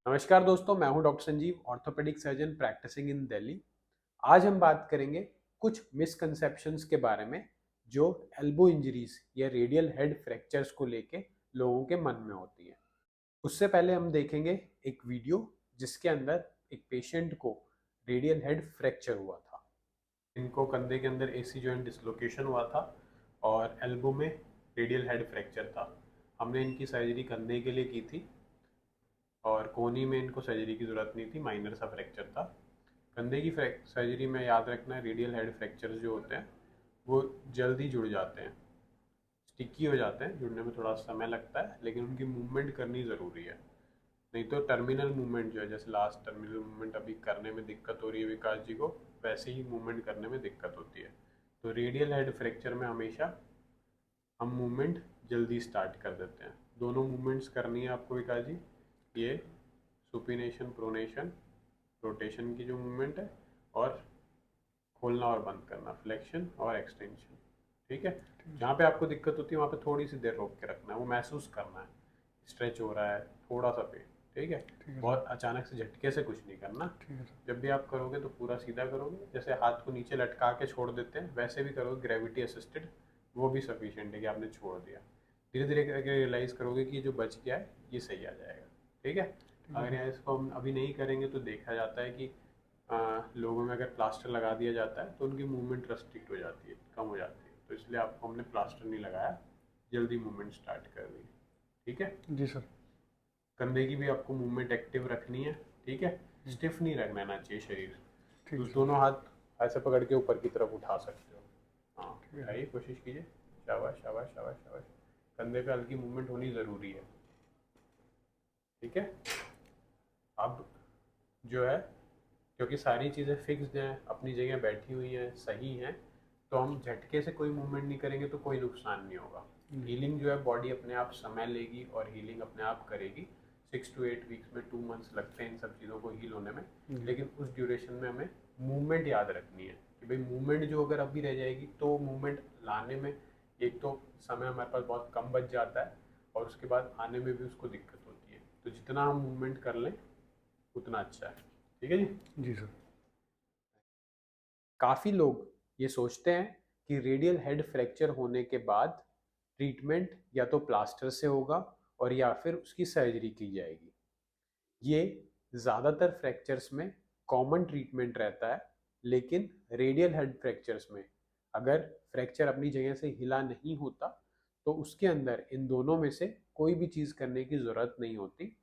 नमस्कार दोस्तों, मैं हूं doctor Sanjeev, orthopaedic surgeon practising in Delhi. आज हम बात करेंगे कुछ मिसकंसेप्शंस के बारे में जो एल्बो इंजरीज या रेडियल हेड फ्रैक्चर्स को लेके लोगों के मन में होती है। उससे पहले हम देखेंगे एक वीडियो जिसके अंदर एक पेशेंट को रेडियल हेड फ्रैक्चर हुआ था। इनको कंधे के अंदर एसी जॉइंट डिसलोकेशन हुआ था और एल्बो में रेडियल हेड फ्रैक्चर था। हमने इनकी सर्जरी कंधे के लिए की थी और कोहनी में इनको सर्जरी की ज़रूरत नहीं थी, माइनर सा फ्रैक्चर था। कंधे की सर्जरी में याद रखना है, रेडियल हेड फ्रैक्चर्स जो होते हैं वो जल्दी जुड़ जाते हैं, स्टिकी हो जाते हैं, जुड़ने में थोड़ा समय लगता है, लेकिन उनकी मूवमेंट करनी ज़रूरी है। नहीं तो टर्मिनल मूवमेंट जो है, जैसे लास्ट टर्मिनल मूवमेंट अभी करने में दिक्कत हो रही है विकास जी को, वैसे ही मूवमेंट करने में दिक्कत होती है। तो रेडियल हेड फ्रैक्चर में हमेशा हम मूवमेंट जल्दी स्टार्ट कर देते हैं। दोनों मूवमेंट्स करनी है आपको विकास जी, ये सुपिनेशन प्रोनेशन रोटेशन की जो मूवमेंट है, और खोलना और बंद करना, फ्लेक्शन और एक्सटेंशन। ठीक है, जहाँ पे आपको दिक्कत होती है वहाँ पे थोड़ी सी देर रोक के रखना है, वो महसूस करना है स्ट्रेच हो रहा है थोड़ा सा पे। ठीक है, बहुत अचानक से झटके से कुछ नहीं करना। जब भी आप करोगे तो पूरा सीधा करोगे, जैसे हाथ को नीचे लटका के छोड़ देते हैं वैसे भी करोगे, ग्रेविटी असिस्टेड, वो भी सफिशिएंट है कि आपने छोड़ दिया। धीरे धीरे करके रियलाइज़ करोगे कि ये जो बच गया है ये सही आ जाएगा। ठीक है, अगर यहाँ इसको हम अभी नहीं करेंगे तो देखा जाता है कि लोगों में अगर प्लास्टर लगा दिया जाता है तो उनकी मूवमेंट रेस्ट्रिक्ट हो जाती है, कम हो जाती है। तो इसलिए आपको हमने प्लास्टर नहीं लगाया, जल्दी मूवमेंट स्टार्ट कर दी। ठीक है जी सर। कंधे की भी आपको मूवमेंट एक्टिव रखनी है। ठीक है, स्टिफ नहीं रहना चाहिए शरीर। ठीक तो है सर। दोनों हाथ ऐसे पकड़ के ऊपर की तरफ उठा सकते हो। हाँ, ठीक है उठाइए, सर। कोशिश कीजिए। शाबाश शाबाश शाबाश शाबाश। कंधे पे हल्की मूवमेंट होनी ज़रूरी है। ठीक है, अब जो है, क्योंकि सारी चीज़ें फिक्स्ड हैं, अपनी जगह बैठी हुई हैं, सही हैं, तो हम झटके से कोई मूवमेंट नहीं करेंगे तो कोई नुकसान नहीं होगा। हीलिंग जो है, बॉडी अपने आप समय लेगी और हीलिंग अपने आप करेगी। 6 to 8 वीक्स में, 2 मंथ्स लगते हैं इन सब चीज़ों को हील होने में। लेकिन उस ड्यूरेशन में हमें मूवमेंट याद रखनी है कि भाई मूवमेंट जो अगर अभी रह जाएगी तो मूवमेंट लाने में एक तो समय हमारे पास बहुत कम बच जाता है, और उसके बाद आने में भी उसको दिक्कत होती है। तो जितना हम मूवमेंट कर लें उतना अच्छा है। ठीक है जी। जी सर। काफ़ी लोग ये सोचते हैं कि रेडियल हेड फ्रैक्चर होने के बाद ट्रीटमेंट या तो प्लास्टर से होगा और या फिर उसकी सर्जरी की जाएगी। ये ज़्यादातर फ्रैक्चर्स में कॉमन ट्रीटमेंट रहता है, लेकिन रेडियल हेड फ्रैक्चर्स में अगर फ्रैक्चर अपनी जगह से हिला नहीं होता तो उसके अंदर इन दोनों में से कोई भी चीज़ करने की ज़रूरत नहीं होती।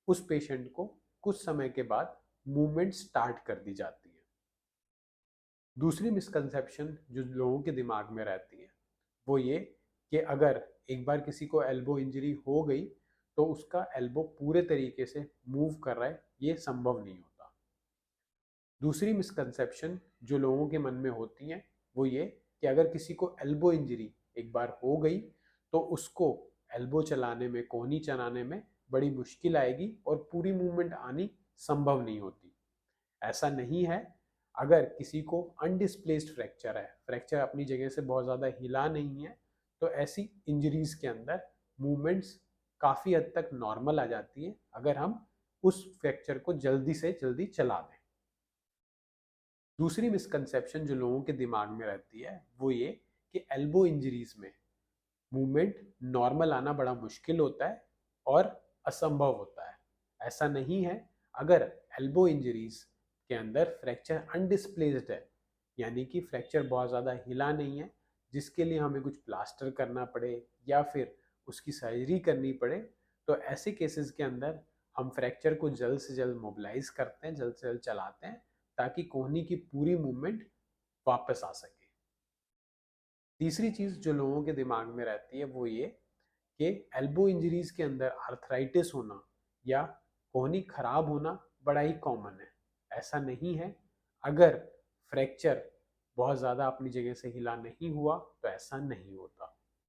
उस पेशेंट को कुछ समय के बाद मूवमेंट स्टार्ट कर दी जाती है। दूसरी मिसकंसेप्शन जो लोगों के दिमाग में रहती है वो ये कि अगर एक बार किसी को एल्बो इंजरी हो गई तो उसका एल्बो पूरे तरीके से मूव कर रहा है, ये संभव नहीं होता। दूसरी मिसकंसेप्शन जो लोगों के मन में होती है वो ये कि अगर किसी को एल्बो इंजरी एक बार हो गई तो उसको एल्बो चलाने में, कोहनी चलाने में बड़ी मुश्किल आएगी और पूरी मूवमेंट आनी संभव नहीं होती। ऐसा नहीं है। अगर किसी को अनडिस्प्लेस्ड फ्रैक्चर है, फ्रैक्चर अपनी जगह से बहुत ज़्यादा हिला नहीं है, तो ऐसी इंजरीज के अंदर मूवमेंट्स काफ़ी हद तक नॉर्मल आ जाती है अगर हम उस फ्रैक्चर को जल्दी से जल्दी चला दें। दूसरी मिसकंसेप्शन जो लोगों के दिमाग में रहती है वो ये कि एल्बो इंजरीज में मूवमेंट नॉर्मल आना बड़ा मुश्किल होता है और असंभव होता है। ऐसा नहीं है। अगर एल्बो इंजरीज के अंदर फ्रैक्चर अनडिस्प्लेस्ड है, यानी कि फ्रैक्चर बहुत ज़्यादा हिला नहीं है जिसके लिए हमें कुछ प्लास्टर करना पड़े या फिर उसकी सर्जरी करनी पड़े, तो ऐसे केसेस के अंदर हम फ्रैक्चर को जल्द से जल्द मोबिलाइज करते हैं, जल्द से जल्द चलाते हैं, ताकि कोहनी की पूरी मूवमेंट वापस आ सके। तीसरी चीज़ जो लोगों के दिमाग में रहती है वो ये कि एल्बो इंजरीज के अंदर आर्थराइटिस होना या कोहनी खराब होना बड़ा ही कॉमन है। ऐसा नहीं है। अगर फ्रैक्चर बहुत ज़्यादा अपनी जगह से हिला नहीं हुआ तो ऐसा नहीं होता।